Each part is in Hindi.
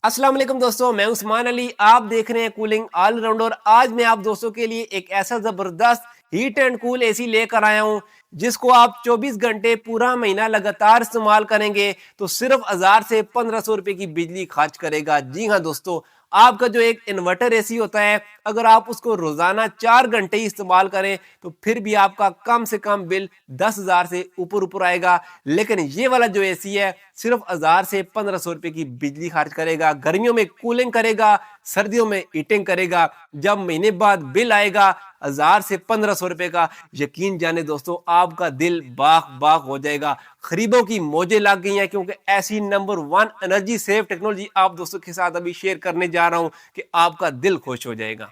अस्सलाम वालेकुम दोस्तों, मैं उस्मान अली। आप देख रहे हैं कूलिंग ऑलराउंडर। आज मैं आप दोस्तों के लिए एक ऐसा जबरदस्त हीट एंड कूल एसी लेकर आया हूं जिसको आप 24 घंटे पूरा महीना लगातार इस्तेमाल करेंगे तो सिर्फ 1000 से 1500 रुपए की बिजली खर्च करेगा। जी हाँ दोस्तों, आपका जो एक इन्वर्टर एसी होता है, अगर आप उसको रोजाना 4 घंटे ही इस्तेमाल करें तो फिर भी आपका कम से कम बिल 10,000 से ऊपर ऊपर आएगा। लेकिन ये वाला जो एसी है सिर्फ 1000 से 1500 रुपए की बिजली खर्च करेगा। गर्मियों में कूलिंग करेगा, सर्दियों में हीटिंग करेगा। जब महीने बाद बिल आएगा 1000 से 1500 रुपए का, यकीन जाने दोस्तों आपका दिल बाग बाग हो जाएगा। खरीदों की मौजें लग गई हैं क्योंकि ऐसी नंबर 1 एनर्जी सेव टेक्नोलॉजी आप दोस्तों के साथ अभी शेयर करने जा रहा हूं कि आपका दिल खुश हो जाएगा।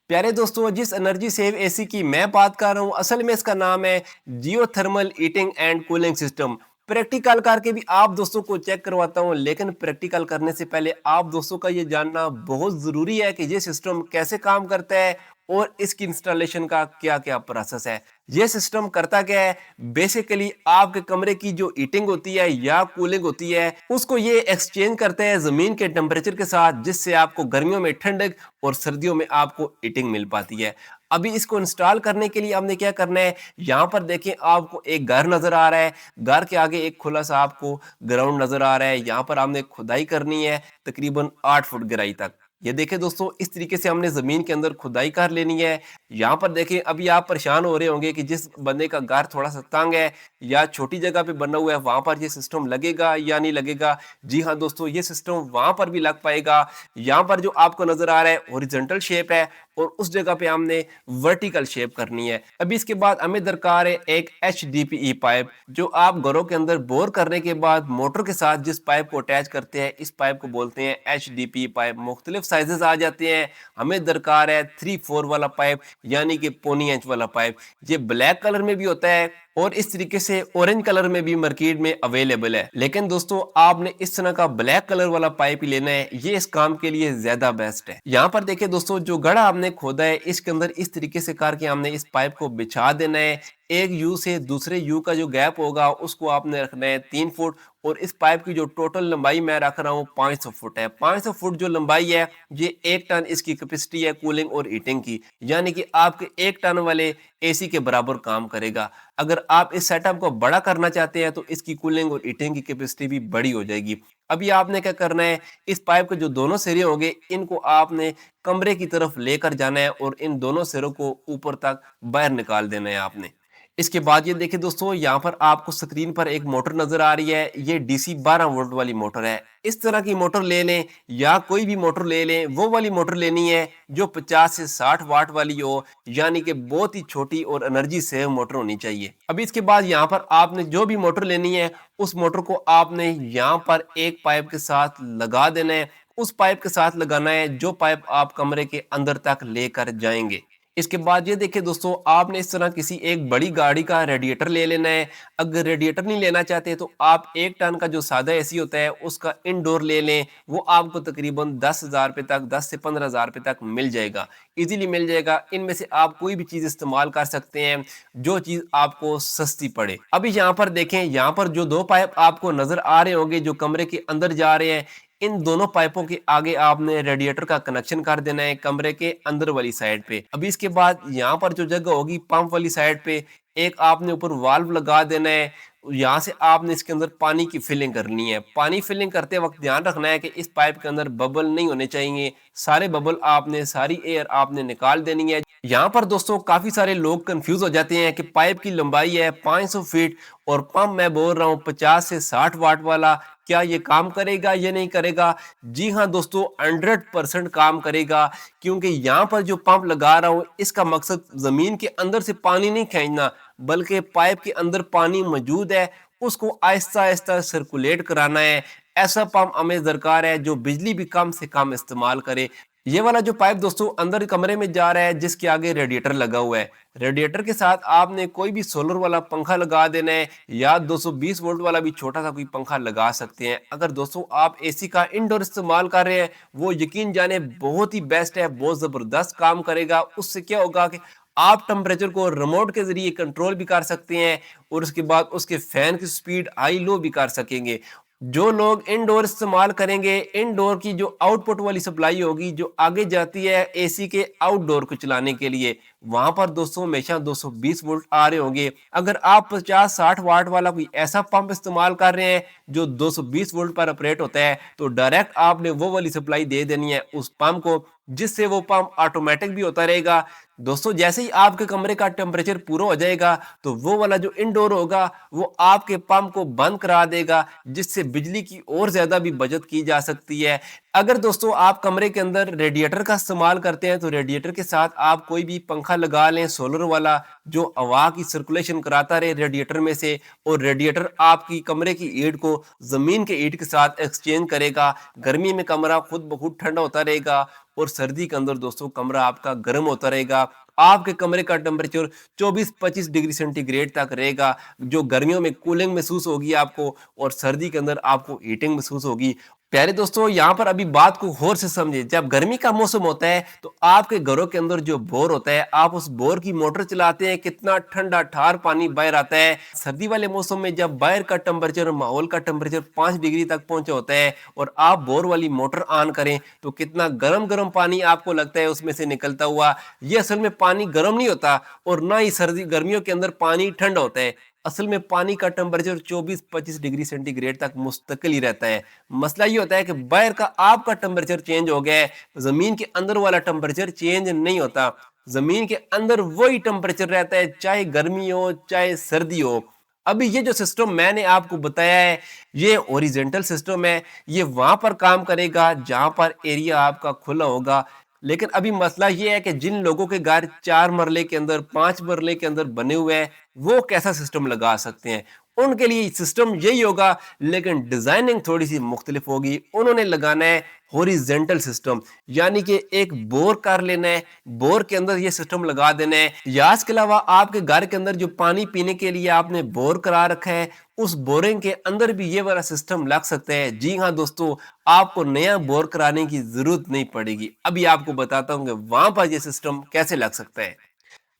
प्यारे दोस्तों, जिस एनर्जी सेव एसी की मैं बात कर रहा हूँ असल में इसका नाम है geothermal heating and cooling system. Practical करके भी आप दोस्तों को चेक करवाता हूँ, लेकिन प्रैक्टिकल करने से पहले आप दोस्तों का ये जानना बहुत जरूरी है कि ये सिस्टम कैसे काम करता है और इसकी इंस्टॉलेशन का क्या क्या प्रोसेस है। ये सिस्टम करता क्या है, बेसिकली आपके कमरे की जो हीटिंग होती है या कूलिंग होती है उसको ये एक्सचेंज करते हैं जमीन के टेम्परेचर के साथ, जिससे आपको गर्मियों में ठंडक और सर्दियों में आपको हीटिंग मिल पाती है। अभी इसको इंस्टॉल करने के लिए हमने क्या करना है, यहाँ पर देखें आपको एक घर नजर आ रहा है। घर के आगे एक खुला सा आपको ग्राउंड नजर आ रहा है। यहाँ पर हमने खुदाई करनी है तकरीबन 8 फुट गहराई तक। ये देखें दोस्तों, इस तरीके से हमने जमीन के अंदर खुदाई कर लेनी है। यहाँ पर देखें, अभी आप परेशान हो रहे होंगे कि जिस बंदे का घर थोड़ा सा तंग है या छोटी जगह पे बना हुआ है वहां पर ये सिस्टम लगेगा या नहीं लगेगा। जी हाँ दोस्तों, ये सिस्टम वहां पर भी लग पाएगा। यहाँ पर जो आपको नजर आ रहा है हॉरिजॉन्टल शेप है और उस जगह पे हमने वर्टिकल शेप करनी है। अभी इसके बाद हमें दरकार है एक HDPE पाइप, जो आप घरों के अंदर बोर करने के बाद मोटर के साथ जिस पाइप को अटैच करते हैं, इस पाइप को बोलते हैं HDPE पाइप। मुख्तलिफ साइजेस आ जाते हैं। हमें दरकार है 3/4 वाला पाइप, यानी कि 0.25 इंच वाला पाइप। ये ब्लैक कलर में भी होता है और इस तरीके से ऑरेंज कलर में भी मार्केट में अवेलेबल है। लेकिन दोस्तों आपने इस तरह का ब्लैक कलर वाला पाइप ही लेना है, ये इस काम के लिए ज्यादा बेस्ट है। यहाँ पर देखिए दोस्तों, जो गड़ा हमने खोदा है इसके अंदर इस तरीके से करके हमने इस पाइप को बिछा देना है। एक यू से दूसरे यू का जो गैप होगा उसको आपने रखना है 3 फुट। और इस पाइप की जो टोटल लंबाई मैं रख रहा हूँ 500 फुट है। 500 फुट जो लंबाई है, ये 1 टन इसकी कैपेसिटी है कूलिंग और हीटिंग की, यानी कि आपके 1 टन वाले एसी के बराबर काम करेगा। अगर आप इस सेटअप को बड़ा करना चाहते हैं तो इसकी कूलिंग और हीटिंग की कैपेसिटी भी बड़ी हो जाएगी। अभी आपने क्या करना है, इस पाइप के जो दोनों सिरे होंगे इनको आपने कमरे की तरफ लेकर जाना है और इन दोनों सिरों को ऊपर तक बाहर निकाल देना है आपने। इसके बाद ये देखिए दोस्तों, यहाँ पर आपको स्क्रीन पर एक मोटर नजर आ रही है। ये DC 12 वोल्ट वाली मोटर है। इस तरह की मोटर ले लें या कोई भी मोटर ले लें, वो वाली मोटर लेनी है जो 50 से 60 वाट वाली हो, यानी कि बहुत ही छोटी और एनर्जी सेव मोटर होनी चाहिए। अभी इसके बाद यहाँ पर आपने जो भी मोटर लेनी है उस मोटर को आपने यहाँ पर एक पाइप के साथ लगा देना है। उस पाइप के साथ लगाना है जो पाइप आप कमरे के अंदर तक लेकर जाएंगे। इसके बाद ये देखिए दोस्तों, आपने इस तरह किसी एक बड़ी गाड़ी का रेडिएटर ले लेना है। अगर रेडिएटर नहीं लेना चाहते तो आप 1 टन का जो सादा एसी होता है उसका इंडोर ले लें। वो आपको तकरीबन 10,000 रुपए तक, 10 से 15,000 रुपए तक मिल जाएगा, इजीली मिल जाएगा। इनमें से आप कोई भी चीज इस्तेमाल कर सकते हैं जो चीज आपको सस्ती पड़े। अभी यहाँ पर देखें, यहाँ पर जो दो पाइप आपको नजर आ रहे होंगे जो कमरे के अंदर जा रहे हैं, इन दोनों पाइपों के आगे आपने रेडिएटर का कनेक्शन कर देना है कमरे के अंदर वाली साइड पे। अभी इसके बाद यहाँ पर जो जगह होगी पंप वाली साइड पे, एक आपने ऊपर वाल्व लगा देना है। यहाँ से आपने इसके अंदर पानी की फिलिंग करनी है। पानी फिलिंग करते वक्त ध्यान रखना है कि इस पाइप के अंदर बबल नहीं होने चाहिए। सारे बबल आपने, सारी एयर आपने निकाल देनी है। यहाँ पर दोस्तों काफी सारे लोग कंफ्यूज हो जाते हैं कि पाइप की लंबाई है 500 फीट और पंप मैं बोल रहा हूँ 50 से 60 वाट वाला, क्या ये काम करेगा या नहीं करेगा? जी हाँ दोस्तों, 100% काम करेगा। क्योंकि यहाँ पर जो पंप लगा रहा हूँ इसका मकसद जमीन के अंदर से पानी नहीं खींचना, बल्कि पाइप के अंदर पानी मौजूद है उसको आहिस्ता आहिस्ता सर्कुलेट कराना है। ऐसा पंप हमें दरकार है जो बिजली भी कम से कम इस्तेमाल करे। ये वाला जो पाइप दोस्तों अंदर कमरे में जा रहा है जिसके आगे रेडिएटर लगा हुआ है, रेडिएटर के साथ आपने कोई भी सोलर वाला पंखा लगा देना है या 220 वोल्ट वाला भी छोटा सा कोई पंखा लगा सकते हैं। अगर दोस्तों आप एसी का इंडोर इस्तेमाल कर रहे हैं, वो यकीन जाने बहुत ही बेस्ट है, बहुत जबरदस्त काम करेगा। उससे क्या होगा कि आप टेम्परेचर को रिमोट के जरिए कंट्रोल भी कर सकते हैं और उसके बाद उसके फैन की स्पीड हाई लो भी कर सकेंगे। जो लोग इनडोर इस्तेमाल करेंगे, इनडोर की जो आउटपुट वाली सप्लाई होगी, जो आगे जाती है एसी के आउटडोर को चलाने के लिए, वहां पर दोस्तों हमेशा 220 वोल्ट आ रहे होंगे। अगर आप 50-60 वाट वाला कोई ऐसा पंप इस्तेमाल कर रहे हैं जो 220 वोल्ट पर ऑपरेट होता है, तो डायरेक्ट आपने वो वाली सप्लाई दे देनी है उस पंप को, जिससे वो पंप ऑटोमेटिक भी होता रहेगा। दोस्तों जैसे ही आपके कमरे का टेम्परेचर पूरा हो जाएगा, तो वो वाला जो इनडोर होगा वो आपके पंप को बंद करा देगा, जिससे बिजली की और ज्यादा भी बचत की जा सकती है। अगर दोस्तों आप कमरे के अंदर रेडिएटर का इस्तेमाल करते हैं, तो रेडिएटर के साथ आप कोई भी पंखा लगा लें सोलर वाला, जो हवा की सर्कुलेशन कराता रहे रेडिएटर में से, और रेडिएटर आपकी कमरे की हीट को जमीन के हीट के साथ एक्सचेंज करेगा। गर्मी में कमरा खुद ब खुद ठंडा होता रहेगा, और सर्दी के अंदर दोस्तों कमरा आपका गर्म होता रहेगा। आपके कमरे का टेम्परेचर 24-25 डिग्री सेंटीग्रेड तक रहेगा, जो गर्मियों में कूलिंग महसूस होगी आपको, और सर्दी के अंदर आपको हीटिंग महसूस होगी। प्यारे दोस्तों यहाँ पर अभी बात को गौर से समझे। जब गर्मी का मौसम होता है, तो आपके घरों के अंदर जो बोर होता है, आप उस बोर की मोटर चलाते हैं, कितना ठंडा ठार पानी बाहर आता है। सर्दी वाले मौसम में जब बाहर का टेम्परेचर, माहौल का टेम्परेचर 5 डिग्री तक पहुंचा होता है, और आप बोर वाली मोटर ऑन करें, तो कितना गर्म गर्म पानी आपको लगता है उसमें से निकलता हुआ। ये असल में पानी गर्म नहीं होता, और ना ही सर्दी गर्मियों के अंदर पानी ठंडा होता है। असल में पानी का टेम्परेचर 24-25 डिग्री सेंटीग्रेड तक मुस्तकिल ही रहता है। मसला ये होता है कि बाहर का आपका टेम्परेचर चेंज हो गया है, जमीन के अंदर वाला टेम्परेचर चेंज नहीं होता। जमीन के अंदर वही टेम्परेचर रहता है, चाहे गर्मी हो चाहे सर्दी हो। अभी ये जो सिस्टम मैंने आपको बताया है, ये ओरिजेंटल सिस्टम है। ये वहां पर काम करेगा जहां पर एरिया आपका खुला होगा। लेकिन अभी मसला ये है कि जिन लोगों के घर 4 मरले के अंदर, 5 मरले के अंदर बने हुए हैं, वो कैसा सिस्टम लगा सकते हैं। उनके लिए सिस्टम यही होगा, लेकिन डिजाइनिंग थोड़ी सी मुख्तलिफ होगी। उन्होंने लगाना है हॉरिजेंटल सिस्टम, यानी कि एक बोर कर लेना है, बोर के अंदर ये सिस्टम लगा देना है। या इसके अलावा आपके घर के अंदर जो पानी पीने के लिए आपने बोर करा रखा है, उस बोरिंग के अंदर भी ये वाला सिस्टम लग सकता है। जी हाँ दोस्तों, आपको नया बोर कराने की जरूरत नहीं पड़ेगी। अभी आपको बताता हूँ कि वहां पर ये सिस्टम कैसे लग सकता है।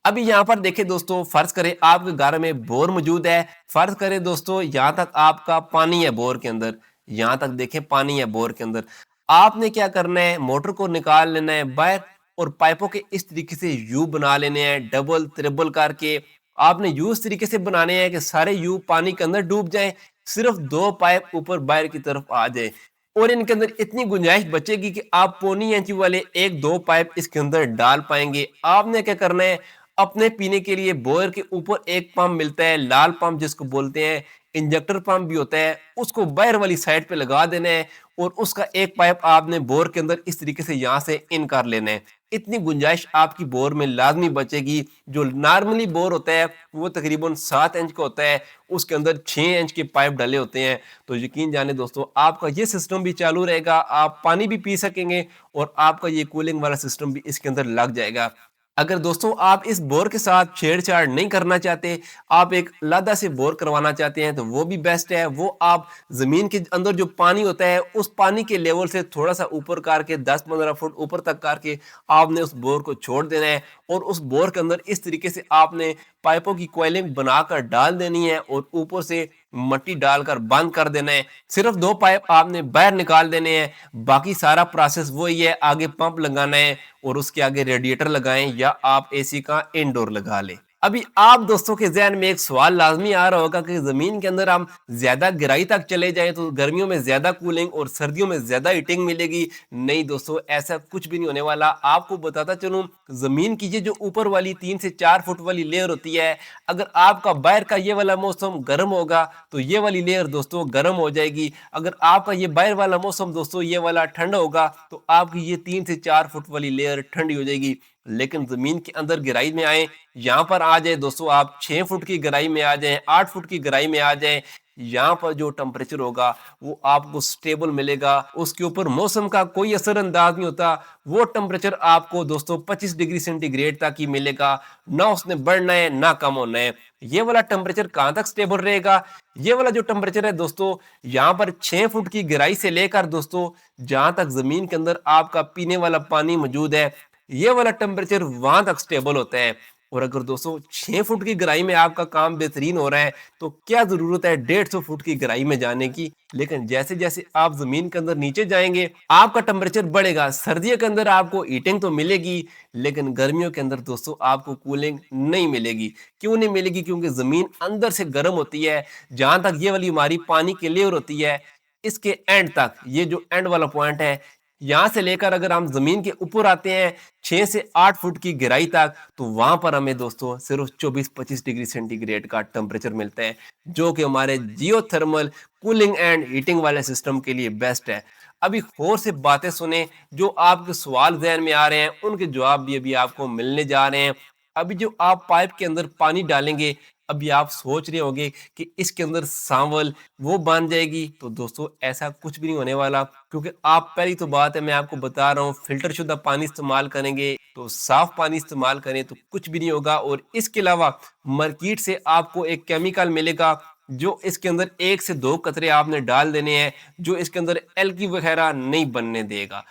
अभी यहाँ पर देखें दोस्तों, फर्ज करें आपके घर में बोर मौजूद है। फर्ज करें दोस्तों यहाँ तक आपका पानी है बोर के अंदर, यहाँ तक देखें पानी है बोर के अंदर। आपने क्या करना है, मोटर को निकाल लेना है बाहर, और पाइपों के इस तरीके से यू बना लेने हैं, डबल त्रिबल करके। आपने यू इस तरीके से बनाने हैं कि सारे यू पानी के अंदर डूब जाएं, सिर्फ 2 पाइप ऊपर बाहर की तरफ आ जाए, और इनके अंदर इतनी गुंजाइश बचेगी कि आप पौनी इंच वाले 1-2 पाइप इसके अंदर डाल पाएंगे। आपने क्या करना है, अपने पीने के लिए बोर के ऊपर एक पंप मिलता है, लाल पंप जिसको बोलते हैं, इंजेक्टर पंप भी होता है, उसको बाहर वाली साइड पे लगा देना है, और उसका एक पाइप आपने बोर के अंदर इस तरीके से यहाँ से इन कर लेना है। इतनी गुंजाइश आपकी बोर में लाजमी बचेगी। जो नॉर्मली बोर होता है वो तकरीबन 7 इंच का होता है, उसके अंदर 6 इंच के पाइप डले होते हैं। तो यकीन जाने दोस्तों, आपका ये सिस्टम भी चालू रहेगा, आप पानी भी पी सकेंगे, और आपका ये कूलिंग वाला सिस्टम भी इसके अंदर लग जाएगा। अगर दोस्तों आप इस बोर के साथ छेड़छाड़ नहीं करना चाहते, आप एक अलग से बोर करवाना चाहते हैं, तो वो भी बेस्ट है। वो आप जमीन के अंदर जो पानी होता है, उस पानी के लेवल से थोड़ा सा ऊपर करके 10-15 फुट ऊपर तक करके आपने उस बोर को छोड़ देना है, और उस बोर के अंदर इस तरीके से आपने पाइपों की कोयलिंग बनाकर डाल देनी है, और ऊपर से मट्टी डालकर बंद कर देना है। सिर्फ 2 पाइप आपने बाहर निकाल देने हैं, बाकी सारा प्रोसेस वही है। आगे पंप लगाना है, और उसके आगे रेडिएटर लगाएं, या आप एसी का इंडोर लगा लें। अभी आप दोस्तों के जहन में एक सवाल लाजमी आ रहा होगा कि जमीन के अंदर हम ज्यादा गहराई तक चले जाएं तो गर्मियों में ज्यादा कूलिंग और सर्दियों में ज्यादा हीटिंग मिलेगी। नहीं दोस्तों, ऐसा कुछ भी नहीं होने वाला। आपको बताता चलूं, जमीन की ये जो ऊपर वाली 3 से 4 फुट वाली लेयर होती है, अगर आपका बाहर का ये वाला मौसम गर्म होगा, तो ये वाली लेयर दोस्तों गर्म हो जाएगी। अगर आपका ये बाहर वाला मौसम दोस्तों ये वाला ठंडा होगा, तो आपकी ये 3 से 4 फुट वाली लेयर ठंडी हो जाएगी। लेकिन जमीन के अंदर गहराई में आए, यहाँ पर आ जाए दोस्तों, आप 6 फुट की गहराई में आ जाएं, 8 फुट की गहराई में आ जाएं, यहाँ पर जो टेम्परेचर होगा वो आपको स्टेबल मिलेगा। उसके ऊपर मौसम का कोई असर अंदाज नहीं होता। वो टेम्परेचर आपको दोस्तों 25 डिग्री सेंटीग्रेड तक ही मिलेगा, ना उसने बढ़ना है ना कम होना है। ये वाला टेम्परेचर कहाँ तक स्टेबल रहेगा? ये वाला जो टेम्परेचर है दोस्तों, यहाँ पर 6 फुट की गहराई से लेकर दोस्तों जहां तक जमीन के अंदर आपका पीने वाला पानी मौजूद है, ये वाला टेम्परेचर वहां तक स्टेबल होता है। और अगर दोस्तों 6 फुट की गहराई में आपका काम बेहतरीन हो रहा है तो क्या जरूरत है 150 फुट की गहराई में जाने की। लेकिन जैसे जैसे आप जमीन के अंदर नीचे जाएंगे आपका टेम्परेचर बढ़ेगा। सर्दियों के अंदर आपको हीटिंग तो मिलेगी लेकिन गर्मियों के अंदर दोस्तों आपको कूलिंग नहीं मिलेगी। क्यों नहीं मिलेगी? क्योंकि जमीन अंदर से गर्म होती है। जहां तक ये वाली हमारी पानी की लेयर होती है इसके एंड तक, ये जो एंड वाला पॉइंट है यहां से लेकर अगर हम जमीन के ऊपर आते हैं 6 से 8 फुट की गहराई तक तो वहां पर हमें दोस्तों सिर्फ 24-25 डिग्री सेंटीग्रेड का टेम्परेचर मिलता है, जो कि हमारे जियोथर्मल कूलिंग एंड हीटिंग वाले सिस्टम के लिए बेस्ट है। अभी और से बातें सुने, जो आपके सवाल जहन में आ रहे हैं उनके जवाब भी अभी आपको मिलने जा रहे हैं। अभी जो आप पाइप के अंदर पानी डालेंगे, अभी आप सोच रहे होंगे कि इसके अंदर सांवल वो बन जाएगी, तो दोस्तों ऐसा कुछ भी नहीं होने वाला। क्योंकि आप, पहली तो बात है मैं आपको बता रहा हूँ, फिल्टर शुद्ध पानी इस्तेमाल करेंगे तो साफ पानी इस्तेमाल करें तो कुछ भी नहीं होगा। और इसके अलावा मार्केट से आपको एक केमिकल मिलेगा जो इसके अंदर 1 से 2 कतरे आपने डाल देने हैं, जो इसके अंदर एल्गी वगैरह नहीं बनने देगा।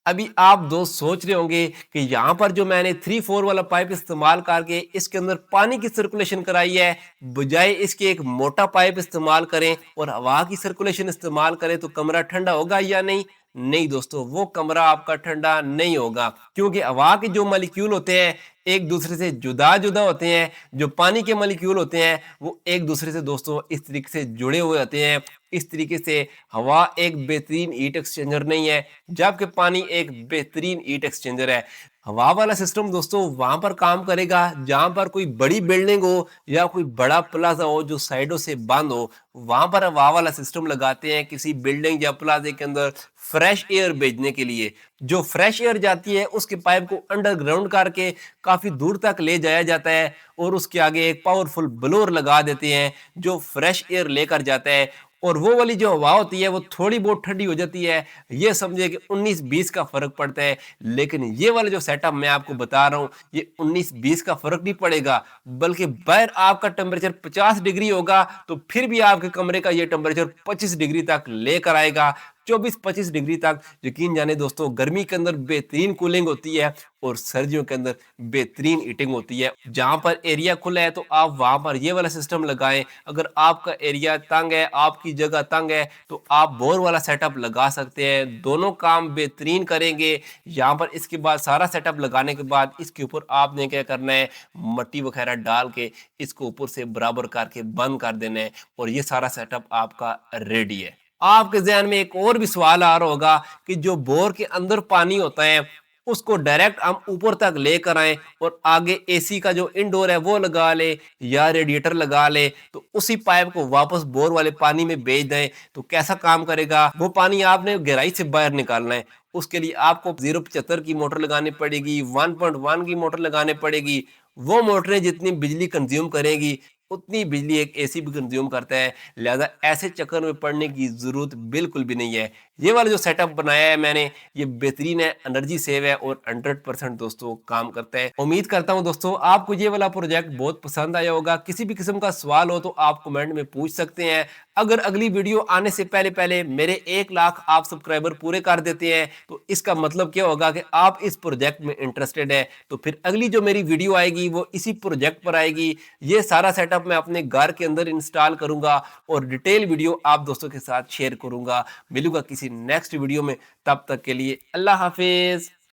अभी आप दोस्त सोच रहे होंगे कि यहाँ पर जो मैंने 3-4 वाला पाइप इस्तेमाल करके इसके अंदर पानी की सर्कुलेशन कराई है, बजाय इसके एक मोटा पाइप इस्तेमाल करें और हवा की सर्कुलेशन इस्तेमाल करें तो कमरा ठंडा होगा या नहीं? नहीं दोस्तों, वो कमरा आपका ठंडा नहीं होगा। क्योंकि हवा के जो मॉलिक्यूल होते हैं एक दूसरे से जुदा जुदा होते हैं, जो पानी के मॉलिक्यूल होते हैं वो एक दूसरे से दोस्तों इस तरीके से जुड़े हुए होते हैं। इस तरीके से हवा एक बेहतरीन हीट एक्सचेंजर नहीं है, जबकि पानी एक बेहतरीन हीट एक्सचेंजर है। हवा वाला सिस्टम दोस्तों वहां पर काम करेगा जहां पर कोई बड़ी बिल्डिंग हो या कोई बड़ा प्लाजा हो जो साइडों से बंद हो, वहां पर हवा वाला सिस्टम लगाते हैं किसी बिल्डिंग या प्लाजे के अंदर फ्रेश एयर भेजने के लिए। जो फ्रेश एयर जाती है उसके पाइप को अंडरग्राउंड करके काफी दूर तक ले जाया जाता है और उसके आगे एक पावरफुल ब्लोअर लगा देते हैं जो फ्रेश एयर लेकर जाता है। और वो वाली जो हवा होती है वो थोड़ी बहुत ठंडी हो जाती है, ये समझे कि 19-20 का फर्क पड़ता है। लेकिन ये वाला जो सेटअप मैं आपको बता रहा हूँ ये 19-20 का फर्क नहीं पड़ेगा, बल्कि बाहर आपका टेम्परेचर 50 डिग्री होगा तो फिर भी आपके कमरे का ये टेम्परेचर 25 डिग्री तक लेकर आएगा। 24-25 डिग्री तक यकीन जाने दोस्तों गर्मी के अंदर बेहतरीन कूलिंग होती है और सर्दियों के अंदर बेहतरीन हीटिंग होती है। जहां पर एरिया खुला है तो आप वहां पर ये वाला सिस्टम लगाएं। अगर आपका एरिया तंग है, आपकी जगह तंग है, तो आप बोर वाला सेटअप लगा सकते हैं। दोनों काम बेहतरीन करेंगे। यहाँ पर इसके बाद सारा सेटअप लगाने के बाद इसके ऊपर आपने क्या करना है, मट्टी वगैरह डाल के इसको ऊपर से बराबर करके बंद कर देना है और ये सारा सेटअप आपका रेडी है। आपके ज़हन में एक और भी सवाल आ रहा होगा कि जो बोर के अंदर पानी होता है उसको डायरेक्ट हम ऊपर तक लेकर आए और आगे एसी का जो इंडोर है वो लगा ले या रेडिएटर लगा ले तो उसी पाइप को वापस बोर वाले पानी में भेज दें तो कैसा काम करेगा? वो पानी आपने गहराई से बाहर निकालना है। उसके लिए आपको 0.75 की मोटर लगानी पड़ेगी, 1.1 की मोटर लगानी पड़ेगी। वो मोटरें जितनी बिजली कंज्यूम करेगी उतनी बिजली एक एसी भी कंज्यूम करता है। लिहाजा ऐसे चक्कर में पड़ने की जरूरत बिल्कुल भी नहीं है। ये वाला जो सेटअप बनाया है मैंने ये बेहतरीन है, एनर्जी सेव है और 100% दोस्तों काम करता है। उम्मीद करता हूं दोस्तों आपको ये वाला प्रोजेक्ट बहुत पसंद आया होगा। किसी भी किस्म का सवाल हो तो आप कमेंट में पूछ सकते हैं। अगर अगली वीडियो आने से पहले पहले मेरे 1 लाख आप सब्सक्राइबर पूरे कर देते हैं तो इसका मतलब क्या होगा कि आप इस प्रोजेक्ट में इंटरेस्टेड है। तो फिर अगली जो मेरी वीडियो आएगी वो इसी प्रोजेक्ट पर आएगी। ये सारा सेटअप मैं अपने घर के अंदर इंस्टॉल करूंगा और डिटेल वीडियो आप दोस्तों के साथ शेयर करूंगा। मिलूंगा किसी नेक्स्ट वीडियो में, तब तक के लिए अल्लाह हाफिज।